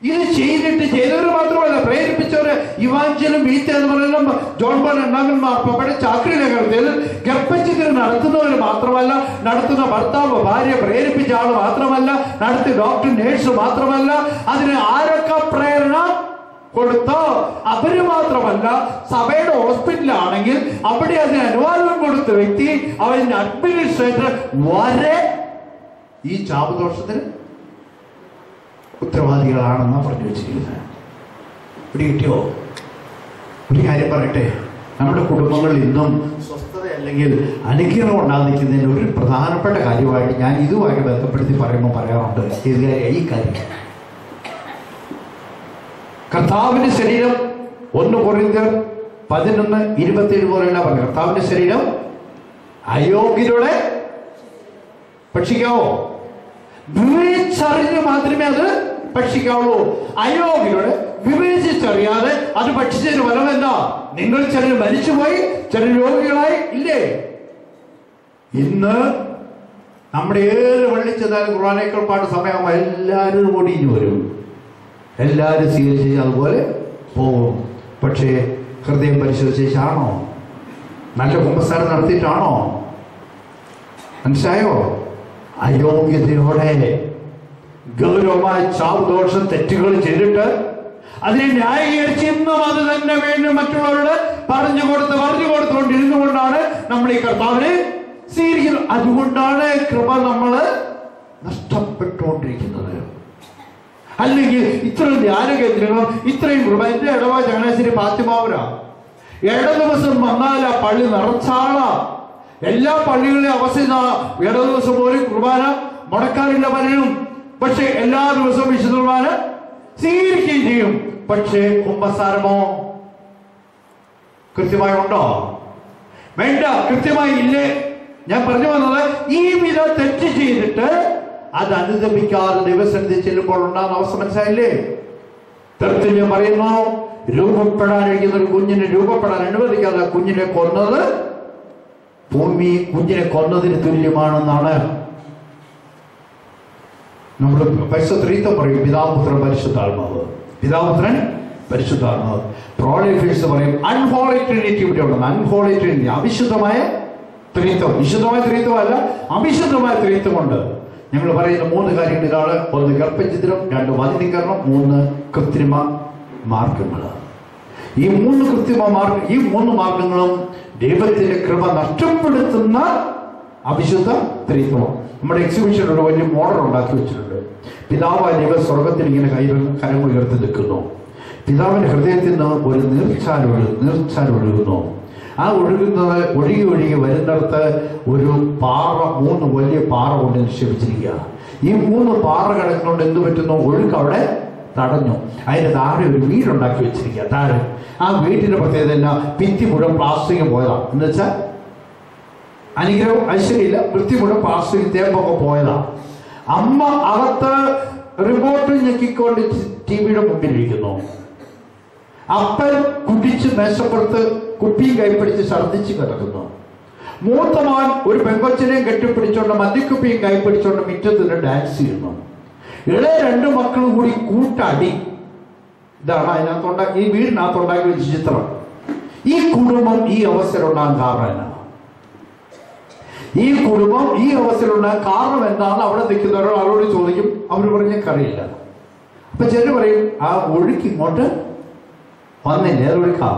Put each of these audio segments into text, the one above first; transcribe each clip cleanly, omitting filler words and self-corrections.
ഇത് ചെയ്തവർ മാത്രമല്ല, പ്രേരിപ്പിച്ചവര് ഇവാഞ്ചലും വീത്ത എന്ന് പറയുന്ന ജോൺ ബോൺ രണ്ടാമൻ മാർപ്പാപ്പയുടെ ചാക്രി ലേഖനത്തിൽ ഗർഭഛിദ്രം നടത്തുന്നവർ മാത്രമല്ല, നടത്തുന്ന ഭർത്താവ് ഭാര്യ പ്രേരിപ്പിച്ച ആൾ മാത്രമല്ല, നടത്തിയ ഡോക്ടർ നേഴ്സ് മാത്രമല്ല, അതിന് ആരൊക്കെ പ്രേരണ കൊടുത്തോ അവര് മാത്രമല്ല, സഭയുടെ ഹോസ്പിറ്റലാണെങ്കിൽ അവിടെ അതിന് അനുവാദം കൊടുത്ത വ്യക്തി, അവന്റെ അഡ്മിനിസ്ട്രേറ്റർ വരെ ഈ ശാപദോഷത്തിന് ഉത്തരവാദികളാണെന്നാ പറഞ്ഞു വെച്ചിരിക്കുന്നത്. ഇവിടെ കിട്ടിയോ? ഒരു കാര്യം പറയട്ടെ, നമ്മുടെ കുടുംബങ്ങളിൽ ഇന്നും സ്വസ്ഥത അല്ലെങ്കിൽ അനുഗ്രഹം ഉണ്ടാകുന്നതിന് ഒരു പ്രധാനപ്പെട്ട കാര്യമായിട്ട് ഞാൻ ഇതുമായിട്ട് ബന്ധപ്പെടുത്തി പറയുമ്പോൾ പറയാറുണ്ട്. ഈ കാര്യം കർത്താവിന്റെ ശരീരം 1 കൊരിന്ത്യർ 11:27 പോലെയല്ല പറഞ്ഞു. കർത്താവിന്റെ ശരീരം അയോഗ്യരുടെ ഭക്ഷിക്കാവോ? വിവേചിച്ചറിഞ്ഞ് മാത്രമേ അത് ഭക്ഷിക്കാവുള്ളൂ. അയോഗ്യരുടെ വിവേചിച്ചറിയാതെ അത് ഭക്ഷിച്ചതിന് ഫലം എന്താ? നിങ്ങൾ ചിലർ മരിച്ചുപോയി, ചിലർ രോഗികളായി ഇല്ലേ? ഇന്ന് നമ്മുടെ ഏത് പള്ളി ചെന്നാലും ഖുർആനേക്കാൾ പാട്ട് സമയമാകുമ്പോൾ എല്ലാവരും ഓടിഞ്ഞു വരും, എല്ലാവരും സ്വീകരിച്ച് അതുപോലെ പോകും. പക്ഷേ ഹൃദയം പരിശോധിച്ചാണോ? നല്ല കുമ്പസാരം നടത്തിയിട്ടാണോ? മനസ്സിലായോ? അയോഗ്യതയോടെ ഗൗരവമായ ശാപദോഷം തെറ്റുകൾ ചെയ്തിട്ട് അതിനെ ന്യായീകരിച്ച് ഇന്നും അത് തന്നെ വീണ്ടും മറ്റുള്ളവരോട് പറഞ്ഞു കൊടുത്തുകൊണ്ടിരുന്നു കൊണ്ടാണ് നമ്മൾ ഈ കർത്താവിനെ സ്വീകരിക്കുന്നത്. അതുകൊണ്ടാണ് കൃപ നമ്മൾ നഷ്ടപ്പെട്ടുകൊണ്ടിരിക്കുന്നത്. അല്ലെങ്കിൽ ഇത്രയും ധ്യാന കേന്ദ്രങ്ങളും ഇത്രയും കൃപ. എന്റെ ഇടവ ചങ്ങനാശ്ശേരി ഫാത്തിമാവൂരാ, ഇട ദിവസം വന്നാൽ ആ പള്ളി നിറച്ചാളാ. എല്ലാ പള്ളികളിലെ അവസ്ഥ ഇട ദിവസം പോലും കുർബാന മുടക്കാറില്ല പലരും. പക്ഷെ എല്ലാ ദിവസവും വിശുദ്ധ കുർബാന സ്വീകരിക്കുകയും ചെയ്യും. പക്ഷേ കുമ്പസാരമോ കൃത്യമായി ഉണ്ടോ? വേണ്ട, കൃത്യമായി ഇല്ലേ? ഞാൻ പറഞ്ഞു വന്നത്, ഈ വിധ തെറ്റ് ചെയ്തിട്ട് അത് അനുദമിക്കാതെ ദിവസത്തിൽ ചെല്ലുമ്പോൾ ഉണ്ടാകുന്ന അവസ്ഥ മനസ്സിലായില്ലേ? തെറ്റിൽ ഞാൻ പറയുന്നു, രൂപപ്പെടാനിരിക്കുന്ന ഒരു കുഞ്ഞിനെ രൂപപ്പെടാൻ അനുവദിക്കാതെ കുഞ്ഞിനെ കൊന്നത് ഭൂമി കുഞ്ഞിനെ കൊന്നതിന് തുല്യമാണെന്നാണ് നമ്മൾ പരിശുദ്ധ പറയും. പിതാപുത്രൻ പരിശുദ്ധാത്മാവ്, പിതാപുത്രൻ പരിശുദ്ധാത്മാവ്. പ്രോളിഫേഴ്സ് പറയും അൺഹോളി ട്രിനിറ്റി ഇവിടെ ഉണ്ടെന്ന്. അൺഹോളി ട്രിനിറ്റി, അവിശുദ്ധമായ ത്രിത്വം. വിശുദ്ധമായ ത്രിത്വമല്ല, അവിശുദ്ധമായ ത്രിത്വമുണ്ട്. ഞങ്ങൾ പറയുന്ന 3 കാര്യങ്ങൾ ഇതാണ്. 1 ഗർഭഛിദ്രം, 2 വന്ധ്യീകരണം, 3 കൃത്രിമ മാർഗങ്ങൾ. ഈ 3 മാർഗങ്ങളും ദൈവത്തിന്റെ കൃപ നഷ്ടപ്പെടുത്തുന്ന അവിശുദ്ധ ത്രിത്വമാണ്. നമ്മുടെ എക്സിബിഷൻ ഒരു വലിയ മോഡൽ ഉണ്ടാക്കി വെച്ചിട്ടുണ്ട്. പിതാവായ ദൈവം സ്വർഗത്തിൽ ഇങ്ങനെ കരങ്ങൾ ഉയർത്തി നിൽക്കുന്നു. പിതാവിന്റെ ഹൃദയത്തിൽ നിന്ന് ഒരു നീർച്ചാൽ ഒഴുകുന്നു. ആ ഒഴുകുന്നത് ഒഴുകി വരുന്നിടത്ത് ഒരു പാറ, 3 വലിയ പാറ കൊണ്ട് നിക്ഷേപിച്ചിരിക്കുക. ഈ 3 പാറ കിടക്കുന്നുണ്ട് എന്ത് പറ്റുന്നു? ഒഴുക്ക് അവിടെ തടഞ്ഞു. അതിന് താഴെ ഒരു വീടുണ്ടാക്കി വെച്ചിരിക്കുക. താഴെ ആ വീട്ടിന്റെ പ്രത്യേകത എന്നാ? ഭിത്തി മുഴുവൻ പ്ലാസ്റ്റിക് പോയതാ. എന്ന് വെച്ചാൽ അനുഗ്രഹം ഐശ്വര്യമില്ല, ഭിത്തി മുഴുവൻ പ്ലാസ്റ്റിക് തേപ്പൊക്കെ പോയതാ. അമ്മ അകത്ത് റിമോട്ട് ഞെക്കിക്കൊണ്ട് ടിവിയുടെ മുമ്പിലിരിക്കുന്നു. അപ്പൻ കുടിച്ച് മേശപ്പുറത്ത് കുപ്പിയും കൈപ്പിടിച്ച് ഛർദ്ദിച്ച് കിടക്കുന്നു. മൂത്ത മകൻ ഒരു പെങ്കൊച്ചിനെയും കെട്ടിപ്പിടിച്ചോണ്ട് മദ്യക്കുപ്പിയും കൈപ്പിടിച്ചോണ്ട് മുറ്റത്തിന് ഡാൻസ് ചെയ്യുന്നു. ഇളയ 2 മക്കളും കൂടി കൂട്ടടി. ഇതാണ് അതിനകത്തുണ്ടാക്കി, ഈ വീടിനകത്തുണ്ടാക്കിയ ഒരു ചിത്രം. ഈ കുടുംബം ഈ അവസ്ഥയിലുണ്ടാകാൻ കാരണം എന്നാ? ഈ കുടുംബം ഈ അവസ്ഥയിലുണ്ടാകാൻ കാരണം എന്താണെന്ന് അവിടെ നിൽക്കുന്നവരോ അവരോട് ചോദിക്കും. അവർ പറഞ്ഞറിയില്ല. അപ്പൊ ചിലർ പറയും ആ ഒഴുക്ക് ഇങ്ങോട്ട് വന്നില്ലേ, അത് ഒഴുക്കാം.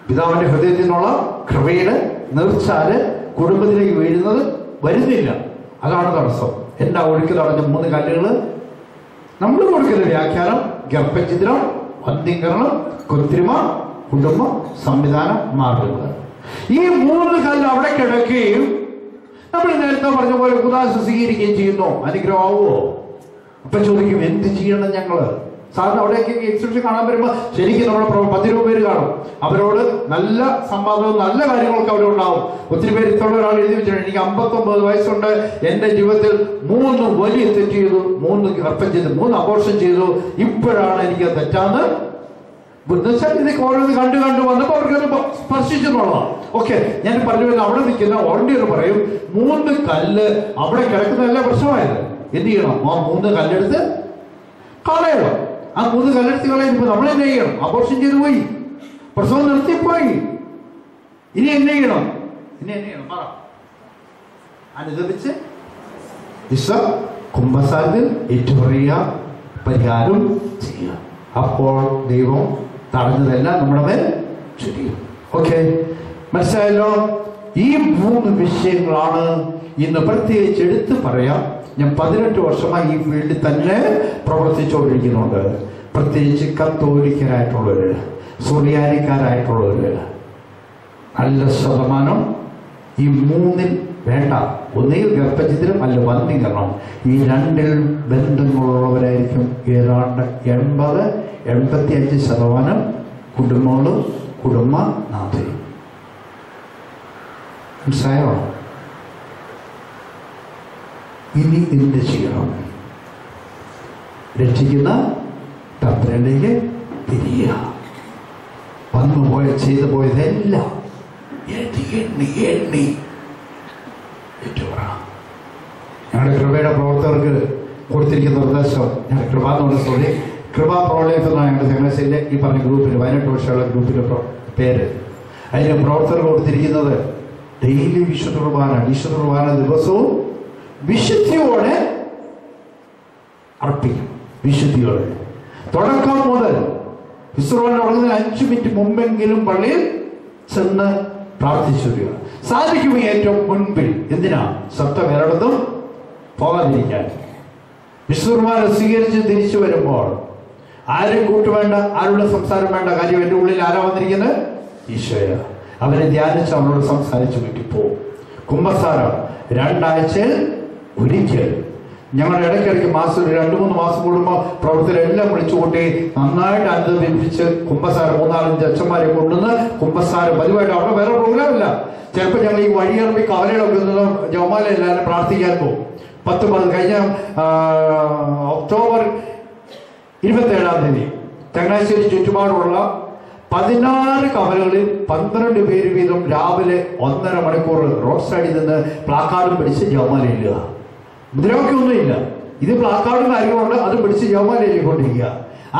പിതാവിന്റെ ഹൃദയത്തിൽ നിന്നുള്ള കൃപയുടെ നീർച്ചാല് കുടുംബത്തിലേക്ക് വരുന്നില്ല. അതാണ് തടസ്സം. എന്താ ഒഴുക്ക് തടഞ്ഞ 3 കല്ലുകൾ? നമ്മൾ കൊടുക്കുന്ന വ്യാഖ്യാനം ഗർഭഛിദ്രം, വന്ധ്യീകരണം, കൃത്രിമ കുടുംബ സംവിധാന മാർഗങ്ങൾ. ഈ 3 കല്ല് അവിടെ കിടക്കുകയും നമ്മൾ നേരത്തെ പറഞ്ഞ പോലെ ഉദാസ സ്വീകരിക്കുകയും ചെയ്യുന്നു. അനുഗ്രഹമാവോ? അപ്പൊ ചോദിക്കും എന്ത് ചെയ്യണം ഞങ്ങള്? സാറിന് അവിടേക്ക് എക്സിബിഷൻ കാണാൻ വരുമ്പോൾ ശരിക്കും നമ്മുടെ 10 പേര് കാണും. അവരോട് നല്ല സംവാദവും നല്ല കാര്യങ്ങളൊക്കെ അവിടെ ഉണ്ടാവും. ഒത്തിരി പേര് ഇത്തവണ ഒരാൾ എഴുതി വെച്ചിട്ടുണ്ട്, എനിക്ക് 59 വയസ്സുണ്ട്, എന്റെ ജീവിതത്തിൽ 3 വലിയ തെറ്റ് ചെയ്തു, 3 ഗർഭം ചെയ്തു, 3 അബോർഷൻ ചെയ്തു, ഇപ്പോഴാണ് എനിക്ക് തെറ്റാന്ന് ഇതൊക്കെ ഓരോന്ന് കണ്ടു വന്നപ്പോൾ അവർക്കത് സ്പർശിച്ചെന്നുള്ളതാണ്. ഓക്കെ, ഞാൻ പറഞ്ഞു വരുന്നത് അവിടെ നിൽക്കുന്ന വോളണ്ടിയർ പറയും 3 കല്ല് അവിടെ കിടക്കുന്നതല്ല പ്രശ്നമായത്. എന്ത് ചെയ്യണം? ആ 3 കല്ലെടുത്ത് കളയണം. ആ മൂന്ന് കല്ലെടുത്ത് കളയുമ്പോൾ നമ്മൾ എന്നെ ചെയ്യണം? അബോർഷൻ ചെയ്തു പോയി, പ്രസവം നിർത്തിപ്പോയി, ഇനി എന്നെ ചെയ്യണം? ഇനി എന്നെ ചെയ്യണം? പറ. അനുദപിച്ച് കുംഭസാരത്തിൽ ഏറ്റുപറയുക, പരിഹാരം ചെയ്യുക. അപ്പോൾ ദൈവം തടഞ്ഞതെല്ലാം നമ്മുടെ മേൽ ചെയ്യും. ഓക്കെ, മനസ്സിലായല്ലോ? ഈ 3 വിഷയങ്ങളാണ് ഇന്ന് പ്രത്യേകിച്ച് എടുത്ത് പറയാം. ഞാൻ 18 വർഷമായി ഈ ഫീൽഡിൽ തന്നെ പ്രവർത്തിച്ചുകൊണ്ടിരിക്കുന്നുണ്ട്. പ്രത്യേകിച്ച് കത്തോലിക്കരായിട്ടുള്ളവര്, സുറിയാനിക്കാരായിട്ടുള്ളവര് നല്ല ശതമാനം ഈ 3-ൽ വേണ്ട. ഒന്നുകിൽ ഗർഭഛിദ്രം അല്ല വന്ധ്യീകരണം. ഈ 2-ൽ ബന്ധങ്ങളുള്ളവരായിരിക്കും ഏതാണ്ട് 80-85% കുടുംബങ്ങളും കുടുംബനാഥയും. മനസ്സിലായോ? ഇനി എന്ത് ചെയ്യണം? രക്ഷിക്കുന്ന തമ്പുരാനിലേക്ക് തിരിയുക. വന്നുപോയ ചെയ്തു പോയതെല്ലാം എണ്ണി ഏറ്റുപറയണം. ഞങ്ങളുടെ കൃപയുടെ പ്രവർത്തകർക്ക് കൊടുത്തിരിക്കുന്ന നിർദ്ദേശം, ഞങ്ങളുടെ കൃപാ പ്രോലൈഫ് എന്നാണ് ഞങ്ങളുടെ ചങ്ങനാശ്ശേരിയിലെ ഈ പറഞ്ഞ ഗ്രൂപ്പിന് 18 വർഷമുള്ള ഗ്രൂപ്പിന്റെ പേര്. അതിന് പ്രവർത്തകർ കൊടുത്തിരിക്കുന്നത് ഡെയിലി വിശുദ്ധ കുർബാന ദിവസവും വിശുദ്ധിയോടെ അർപ്പിക്കും. വിശുദ്ധിയോടെ തുടക്കം മുതൽ വിശ്രമം തുടങ്ങുന്നതിന് 5 മിനിറ്റ് മുമ്പെങ്കിലും പള്ളിയിൽ ചെന്ന് പ്രാർത്ഥിച്ചു വരിക. സാധിക്കും ഏറ്റവും മുൻപിൽ. എന്തിനാ? സത്യം വേറെടുത്തും പോകാതിരിക്കാൻ. വിശ്വകുർബാന സ്വീകരിച്ച് തിരിച്ചു വരുമ്പോൾ ആരും കൂട്ടുവേണ്ട, ആരുടെ സംസാരം വേണ്ട. കാര്യം എൻ്റെ ഉള്ളിൽ ആരാ വന്നിരിക്കുന്നത്? ഈശോയ. അവരെ ധ്യാനിച്ച് അവരോട് സംസാരിച്ച് വിട്ടിപ്പോവും. കുംഭസാരം 2 ആഴ്ചയിൽ ഒരിക്കൽ. ഞങ്ങളുടെ ഇടയ്ക്കിടയ്ക്ക് മാസം 2-3 മാസം കൂടുമ്പോൾ പ്രവർത്തകരെല്ലാം വിളിച്ചുകൂട്ടി നന്നായിട്ട് അനുദപിപ്പിച്ച് കുംഭസാരം 3-4-5 അച്ഛന്മാരെ കൊണ്ടുവന്ന് കുംഭസാരം പതിവായിട്ട്. അവിടെ വേറെ പ്രോഗ്രാം ഇല്ല. ചിലപ്പോൾ ഞങ്ങൾ ഈ വഴിയിറങ്ങി കവലയിലൊക്കെ ജോമാല എല്ലാവരും പ്രാർത്ഥിക്കാൻ പോകും. 10 കഴിഞ്ഞ ഒക്ടോബർ 27-ാം തീയതി ചങ്ങനാശ്ശേരി ചുറ്റുപാടുള്ള 16 കവലകളിൽ 12 പേര് വീതം രാവിലെ 1.5 മണിക്കൂർ റോഡ് സൈഡിൽ നിന്ന് പ്ലാക്കാർഡും പിടിച്ച് ജോമാല ഇല്ലുക. മുദ്രാവാക്യമൊന്നുമില്ല. ഇത് പ്ലാക്കാർഡും കാര്യങ്ങളുണ്ട്. അത് പിടിച്ച് ജോമാല എഴുതിക്കൊണ്ടിരിക്കുക.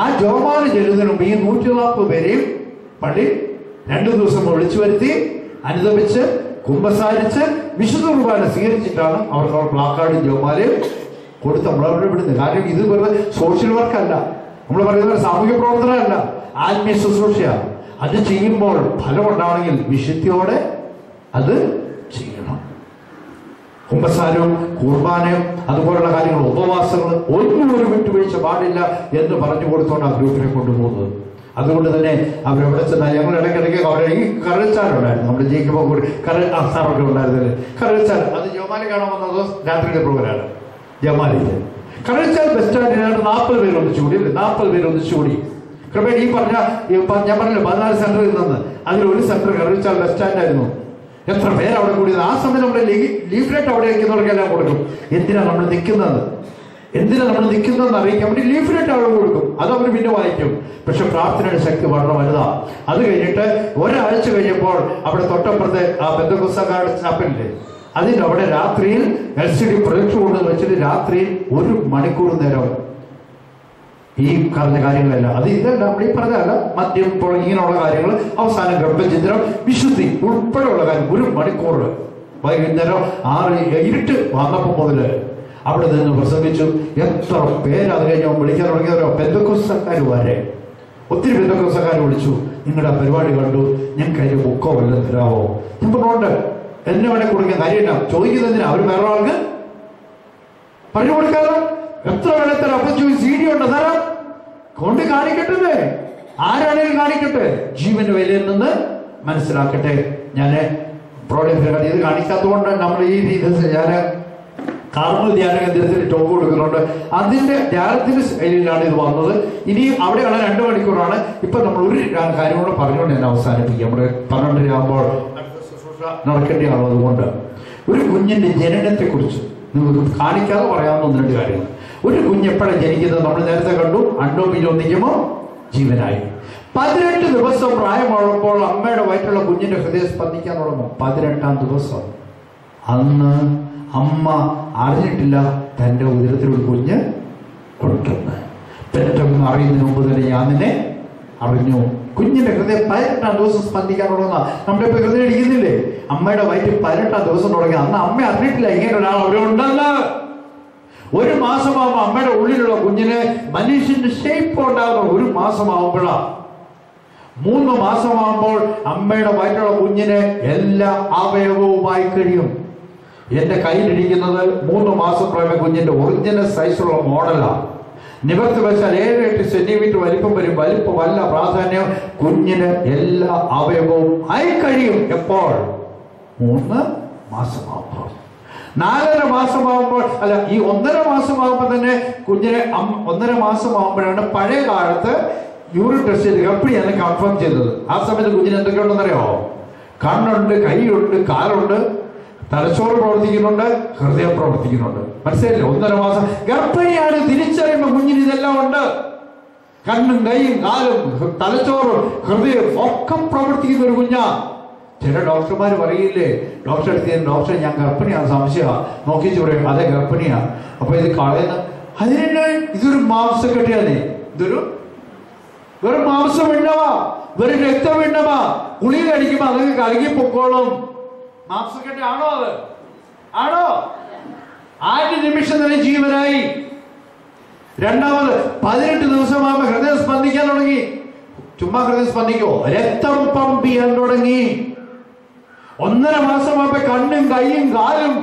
ആ ജോമാല ചെല്ലുന്നതിന് മുമ്പ് ഈ 140 പേരെയും പള്ളി 2 ദിവസം വിളിച്ചു വരുത്തി അനുദപിച്ച് കുമ്പസാരിച്ച് വിശുദ്ധ കുർബാന സ്വീകരിച്ചിട്ടാണ് അവർക്ക് പ്ലാക്കാർഡും ജോമാലയും കൊടുത്ത് നമ്മളവിടെ വിടുന്നത്. കാരണം ഇത് വെറുതെ സോഷ്യൽ വർക്കല്ല, നമ്മൾ പറയുന്ന സാമൂഹ്യ പ്രവർത്തനമല്ല, ആത്മീയ ശുശ്രൂഷയാണ്. അത് ചെയ്യുമ്പോൾ ഫലമുണ്ടാവണമെങ്കിൽ വിശുദ്ധിയോടെ അത് ചെയ്യണം. കുമ്പസാരവും കുർബാനയും അതുപോലുള്ള കാര്യങ്ങൾ, ഉപവാസങ്ങൾ ഒന്നും ഒരു വിട്ടുവീഴ്ച പാടില്ല എന്ന് പറഞ്ഞു കൊടുത്തോണ്ട് ആ ഗ്രൂപ്പിനെ കൊണ്ടുപോകുന്നത്. അതുകൊണ്ട് തന്നെ അവരെവിടെ ചെന്നാൽ ഞങ്ങൾ ഇടയ്ക്കിടയ്ക്ക് അവിടെ ഈ കരൾച്ചാലുണ്ടായിരുന്നു. നമ്മുടെ ജയിക്കുമ്പോൾ കൂടി സാറൊക്കെ ഉണ്ടായിരുന്നില്ലേ കരൾച്ചാൽ. അത് ജോമാല കാണാൻ വന്നത് രാത്രിയുടെ പ്രോഗ്രാമാണ്. ജമാലിയിൽ കരൾച്ചാൽ ബസ് സ്റ്റാൻഡിനാണ് 40 പേര് ഒന്നിച്ചുകൂടി. 40 പേര് ഒന്നിച്ചുകൂടി. കൃപയിൽ ഈ പറഞ്ഞ ഞാൻ പറഞ്ഞില്ല 14 സെന്ററിൽ നിന്ന് അതിലൊരു സെന്റർ കരൾച്ചാൽ ബസ് സ്റ്റാൻഡായിരുന്നു. എത്ര പേര് അവിടെ കൂടിയത്. ആ സമയം നമ്മുടെ ലീഫ്ലെറ്റ് അവിടെ വയ്ക്കുന്നവർക്കെല്ലാം കൊടുക്കും. എന്തിനാണ് നമ്മൾ നിൽക്കുന്നതെന്ന് അറിയിക്കാൻ വേണ്ടി ലീഫ്ലെറ്റ് അവിടെ കൊടുക്കും. അത് അവർ പിന്നെ വായിക്കും. പക്ഷെ പ്രാർത്ഥനയുടെ ശക്തി വളരെ വലുതാ. അത് കഴിഞ്ഞിട്ട് ഒരാഴ്ച കഴിഞ്ഞപ്പോൾ അവിടെ തൊട്ടപ്പുറത്തെ ആ പെന്തക്കോസ്തക്കാരുടെ ചാപ്പലില്ലേ, അതിൻ്റെ അവിടെ രാത്രിയിൽ LCD പ്രൊജക്ടർ കൊണ്ട് വെച്ചിട്ട് രാത്രിയിൽ 1 മണിക്കൂർ നേരം ഈ പറഞ്ഞ കാര്യങ്ങളല്ല. അത് ഇതല്ല, നമ്മൾ ഈ പറഞ്ഞല്ല, മദ്യം ഇങ്ങനെയുള്ള കാര്യങ്ങൾ, അവസാനം ഗർഭഛിദ്രം, വിശുദ്ധി ഉൾപ്പെടെയുള്ള കാര്യം 1 മണിക്കൂർ വൈകുന്നേരം 6 ഇരുട്ട് വന്നപ്പോൾ മുതൽ അവിടെ നിന്ന് പ്രസംഗിച്ചു. എത്ര പേര് അത് കഴിഞ്ഞ് വിളിക്കാൻ തുടങ്ങിയവരോ പെന്തക്കോസ്തക്കാർ വരെ ഒത്തിരി പെന്തക്കോസ്തക്കാർ വിളിച്ചു. നിങ്ങളുടെ പരിപാടി കണ്ടു, ഞങ്ങൾക്ക് അതിന്റെ ബുക്കോ വല്ലതും തരാമോ? ഞാൻ പറഞ്ഞോണ്ട് എന്നെ വേണേ കൊടുക്കാൻ കാര്യമില്ല. ചോദിക്കുന്നതിന് അവർ വേറെ ആൾക്ക് പറഞ്ഞു കൊടുക്കാതെ എത്ര വേണേ തരാം. അപ്പൊ CD ഉണ്ട്, തരാം, കൊണ്ട് കാണിക്കട്ടെ, ആരാണെങ്കിലും കാണിക്കട്ടെ, ജീവന്റെ വിലയിൽ നിന്ന് മനസ്സിലാക്കട്ടെ. ഞാൻ പ്രോഡക്റ്റ് ഇത് കാണിക്കാത്തതുകൊണ്ട് നമ്മൾ ഈ രീതിയിൽ ഞാൻ കാർമൽ ധ്യാന കേന്ദ്രത്തിന് ടോക്ക് കൊടുക്കുന്നുണ്ട്. അതിന്റെ ധ്യാനത്തിന്റെ ശൈലിയിലാണ് ഇത് വന്നത്. ഇനി അവിടെയുള്ള 2 മണിക്കൂറാണ്. ഇപ്പൊ നമ്മൾ ഒരു കാര്യം കൂടെ പറഞ്ഞുകൊണ്ട് തന്നെ അവസാനിപ്പിക്കും. നമ്മുടെ 12 ആകുമ്പോൾ നടക്കേണ്ടതാണ്. അതുകൊണ്ട് ഒരു കുഞ്ഞിന്റെ ജനനത്തെ കുറിച്ച് നിങ്ങൾക്ക് കാണിക്കാതെ പറയാവുന്ന 1-2 കാര്യങ്ങൾ. ഒരു കുഞ്ഞ് എപ്പോഴാണ് ജനിക്കുന്നത്? നമ്മൾ നേരത്തെ കണ്ടു, അണ്ടോപിൽ ഒന്നിക്കുമ്പോൾ ജീവനായി. 18 ദിവസം പ്രായമുള്ളപ്പോൾ അമ്മയുടെ വയറ്റുള്ള കുഞ്ഞിന്റെ ഹൃദയം സ്പന്ദിക്കാൻ തുടങ്ങും. 18-ാം ദിവസം അന്ന് അമ്മ അറിഞ്ഞിട്ടില്ല തൻ്റെ ഉദരത്തിലൊരു കുഞ്ഞ് ഉണ്ടെന്ന്. പെട്ടെന്ന് അറിയുന്നതിന് മുമ്പ് തന്നെ ഞാൻ നിന്നെ അറിഞ്ഞു. കുഞ്ഞിന്റെ ഹൃദയം 18-ാം ദിവസം സ്പന്ദിക്കാൻ തുടങ്ങുന്ന നമ്മുടെ ഇപ്പൊ ഹൃദയം ഇരിക്കുന്നില്ലേ? അമ്മയുടെ വയറ്റിൽ 18-ാം ദിവസം തുടങ്ങി. അന്ന് അമ്മ അറിഞ്ഞിട്ടില്ല ഇങ്ങനെ ഒരാൾ അവിടെ ഉണ്ടെന്ന്. 1 മാസമാകുമ്പോൾ അമ്മയുടെ ഉള്ളിലുള്ള കുഞ്ഞിന് മനുഷ്യന്റെ ഷേപ്പ് ഉണ്ടാകുന്ന 1 മാസമാകുമ്പോഴാണ്. 3 മാസമാകുമ്പോൾ അമ്മയുടെ വയറ്റിലുള്ള കുഞ്ഞിന് എല്ലാ അവയവവുമായി കഴിയും. എന്റെ കയ്യിലിരിക്കുന്നത് 3 മാസം പ്രായമായ കുഞ്ഞിന്റെ ഒറിജിനൽ സൈസുള്ള മോഡലാണ്. നിവർത്തി വെച്ചാൽ 7-8 സെന്റിമീറ്റർ വലിപ്പം വരും. വലിപ്പമല്ല പ്രാധാന്യം, കുഞ്ഞിന് എല്ലാ അവയവവും ആയി കഴിയും. എപ്പോൾ? 3 മാസമാകുമ്പോൾ. 4.5 മാസമാകുമ്പോൾ അല്ല, ഈ 1.5 മാസമാകുമ്പോൾ തന്നെ കുഞ്ഞിനെ 1.5 മാസമാകുമ്പോഴാണ് പഴയ കാലത്ത് യൂറിൻ ടെസ്റ്റ് ചെയ്ത് ഗർഭിണിയാണ് കൺഫേം ചെയ്തത്. ആ സമയത്ത് കുഞ്ഞിന് എന്തൊക്കെയുണ്ടെന്നറിയോ? കണ്ണുണ്ട്, കൈയുണ്ട്, കാലുണ്ട്, തലച്ചോറ് പ്രവർത്തിക്കുന്നുണ്ട്, ഹൃദയം പ്രവർത്തിക്കുന്നുണ്ട്. മനസ്സിലായില്ലേ? 1.5 മാസം ഗർഭിണിയാണ് തിരിച്ചറിയുമ്പോൾ കുഞ്ഞിന് ഇതെല്ലാം ഉണ്ട്. കണ്ണും കൈയും കാലും തലച്ചോറും ഹൃദയം ഒക്കെ പ്രവർത്തിക്കുന്ന ഒരു കുഞ്ഞാ. ചില ഡോക്ടർമാർ പറയില്ലേ, ഡോക്ടറെ അടുത്ത് ഡോക്ടറെ ഞാൻ ഗർഭിണിയാണ്, സംശയമാണ്, നോക്കിച്ച് പറയും അതെ ഗർഭിണിയാ. അപ്പൊ ഇത് കളയുന്ന അതിനെ ഇതൊരു മാംസക്കെട്ടിയാലേ, ഇതൊരു വെറും മാംസമിണ്ടവാ, വെറും രക്തമിണ്ടവാ. ഗുളിക കഴിക്കുമ്പോ അതൊക്കെ കലങ്ങി പൊക്കോളും. മാംസക്കെട്ടി ആണോ അത്? ആണോ? 5 നിമിഷം തന്നെ ജീവനായി. രണ്ടാമത് 18 ദിവസമാകുമ്പോ ഹൃദയം സ്പന്ദിക്കാൻ തുടങ്ങി. ചുമ്മാ ഹൃദയം സ്പന്ദിക്കോ? രക്തം പമ്പ് ചെയ്യാൻ തുടങ്ങി. 1.5 മാസമാകുമ്പോ കണ്ണും കൈയും കാലും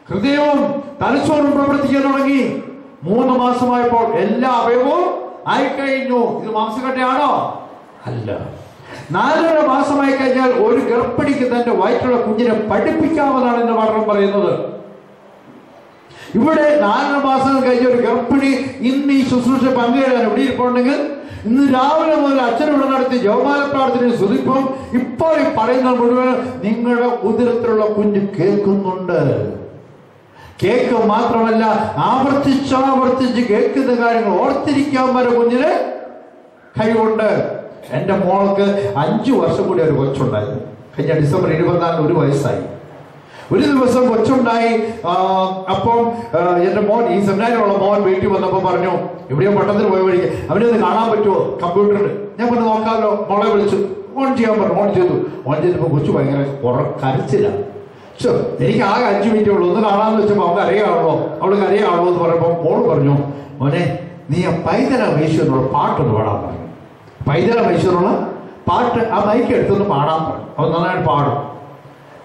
ഹൃദയവും തലച്ചോറും പ്രവർത്തിക്കാൻ തുടങ്ങി. 3 മാസമായപ്പോൾ എല്ലാ അവയവവും ആയിക്കഴിഞ്ഞു. ഇത് മാംസക്കട്ടയാണോ? അല്ല. 4.5 മാസമായി കഴിഞ്ഞാൽ ഒരു ഗർഭിണിക്ക് തന്റെ വയറ്റുള്ള കുഞ്ഞിനെ പഠിപ്പിക്കാമെന്നാണ് എന്റെ പഠനം പറയുന്നത്. ഇവിടെ 4.5 മാസം കഴിഞ്ഞ ഒരു ഗർഭിണി ഇന്ന് ഈ ശുശ്രൂഷ പങ്കുചേരാൻ ഇവിടെ ഇരിപ്പുണ്ടെങ്കിൽ ഇന്ന് രാവിലെ മുതൽ അച്ഛനോട് നടത്തി ജപമാല പ്രാർത്ഥനയും സ്തുതിപ്പും ഇപ്പോൾ ഈ പറയുന്ന മുഴുവൻ നിങ്ങളുടെ ഉദരത്തിലുള്ള കുഞ്ഞ് കേൾക്കുന്നുണ്ട്. കേക്ക് മാത്രമല്ല, ആവർത്തിച്ച് കേൾക്കുന്ന കാര്യങ്ങൾ ഓർത്തിരിക്കാൻ വരെ കുഞ്ഞിന് കഴിവുണ്ട്. എന്റെ മോൾക്ക് 5 വർഷം കൂടി ഒരു കൊച്ചുണ്ടായിരുന്നു. കഴിഞ്ഞ ഡിസംബർ 24 1 വയസ്സായി. ഒരു ദിവസം കൊച്ചുണ്ടായി. അപ്പം എന്റെ മോൻ, ഈ സെമിനാരിലുള്ള മോൻ വീട്ടിൽ വന്നപ്പോ പറഞ്ഞു, എവിടെയോ പട്ടണത്തിൽ പോയ വഴിക്ക് അവനെ ഒന്ന് കാണാൻ പറ്റുമോ കമ്പ്യൂട്ടറിൽ? ഞാൻ പറഞ്ഞു നോക്കാമല്ലോ. മോളെ വിളിച്ചു, ഓൺ ചെയ്യാൻ പറഞ്ഞു. ഓൺ ചെയ്തു. ഓൺ ചെയ്തപ്പോ കൊച്ചു ഭയങ്കര കരച്ചില്ല. എനിക്ക് ആകെ 5 മിനിറ്റേ ഉള്ളൂ, ഒന്ന് കാണാന്ന് വെച്ചപ്പോ അവൾക്ക് അറിയാണല്ലോ, അവൾക്ക് അറിയാണല്ലോ എന്ന് പറഞ്ഞപ്പോ മോള് പറഞ്ഞു, മോനെ നീ ആ പൈതല മൈശൂരിനുള്ള പാട്ടൊന്ന് പാടാൻ പറഞ്ഞു. പൈതല മൈശൂരിനുള്ള പാട്ട് ആ മൈക്ക് എടുത്തൊന്ന് പാടാൻ പറഞ്ഞു. അവൻ നന്നായിട്ട് പാടും.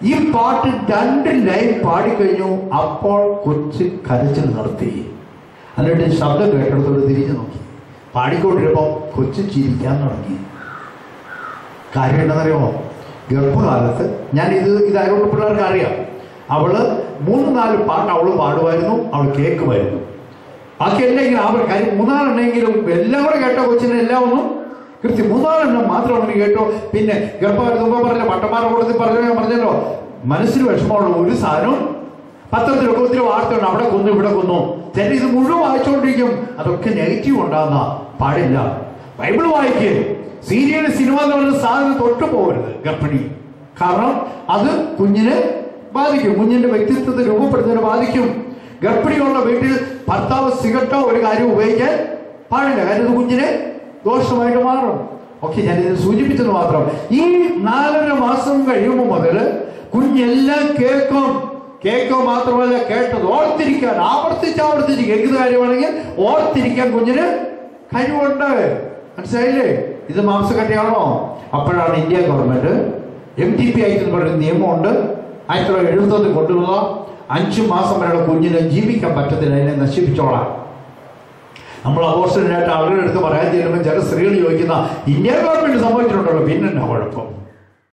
ഈ പാട്ട് 2 ലൈൻ പാടിക്കഴിഞ്ഞു. അപ്പോൾ കൊച്ചു കരച്ചിൽ നിർത്തി. എന്നിട്ട് ശബ്ദം കേട്ടെടുത്തോട് തിരിഞ്ഞു നോക്കി. പാടിക്കൊണ്ടിരുമ്പോ കൊച്ചു ചിരിക്കാൻ തുടങ്ങി. കാര്യം എന്താണെന്നറിയാമോ? ഗർഭകാലത്ത് ഞാൻ ഇതായതുകൊണ്ട് പിള്ളേർക്ക് അറിയാം. അവള് 3-4 പാട്ട് അവള് പാടുമായിരുന്നു, അവൾ കേൾക്കുമായിരുന്നു. ബാക്കിയെല്ലാം ഇങ്ങനെ അവർ കാര്യം 3-4 എല്ലാം കൂടെ കേട്ടോ കൊച്ചിനെ എല്ലാം ഒന്നും കൃത്യം 3-4 മാത്രം അവന് കേട്ടോ. പിന്നെ ഗർഭകാലത്ത് മുമ്പ് പറഞ്ഞ പട്ടന്മാരുടെ കൂട്ടത്തിൽ പറഞ്ഞല്ലോ, മനസ്സിന് വിഷമമുള്ള ഒരു സാധനവും പത്രത്തിലൊക്കെ ഒത്തിരി വാർത്തയുണ്ട്, അവിടെ കൊന്നു ഇവിടെ കൊന്നു. ചില ഇത് മുഴുവൻ വായിച്ചുകൊണ്ടിരിക്കും. അതൊക്കെ നെഗറ്റീവ് ഉണ്ടാകുന്ന പാടില്ല. ബൈബിൾ വായിക്കുക. സീരിയൽ സിനിമ എന്ന് പറയുന്ന സാധനം തൊട്ടു പോകരുത് ഗർഭിണി. കാരണം അത് കുഞ്ഞിനെ ബാധിക്കും, കുഞ്ഞിന്റെ വ്യക്തിത്വത്തെ രൂപപ്പെടുത്തുന്നതിനെ ബാധിക്കും. ഗർഭിണിയുള്ള വീട്ടിൽ ഭർത്താവ് സിഗരറ്റോ ഒരു കാര്യം ഉപയോഗിക്കാൻ പാടില്ല. കാര്യം ഇത് കുഞ്ഞിനെ ദോഷമായിട്ട് മാറും. ഓക്കെ, ഞാനിത് സൂചിപ്പിച്ചത് മാത്രം. ഈ 4.5 മാസം കഴിയുമ്പോൾ മുതൽ കുഞ്ഞെല്ലാം കേൾക്കും. കേൾക്കുക മാത്രമല്ല, കേട്ടത് ഓർത്തിരിക്കാൻ ആവർത്തിച്ച് കേൾക്കുന്ന കാര്യമാണെങ്കിൽ ഓർത്തിരിക്കാൻ കുഞ്ഞിന് കഴിവുണ്ട്. മനസ്സിലായില്ലേ? ഇത് മാംസക്കട്ടയാണോ? അപ്പോഴാണ് ഇന്ത്യ ഗവൺമെന്റ് MTP ആയിട്ട് പറയുന്ന നിയമമുണ്ട്. 1971 കൊണ്ടുവന്ന 5 മാസം വരെയുള്ള കുഞ്ഞിനെ ജീവിക്കാൻ പറ്റത്തില്ല, അതിനെ നശിപ്പിച്ചോളാം. നമ്മൾ അബോർഷനായിട്ട് ആളുകളുടെ അടുത്ത് പറയാൻ ചെല്ലുമ്പോൾ ചില സ്ത്രീകൾ ചോദിക്കുന്ന ഇന്ത്യ ഗവൺമെന്റ് സംഭവിച്ചിട്ടുണ്ടല്ലോ, പിന്നെന്നാ കുഴപ്പം?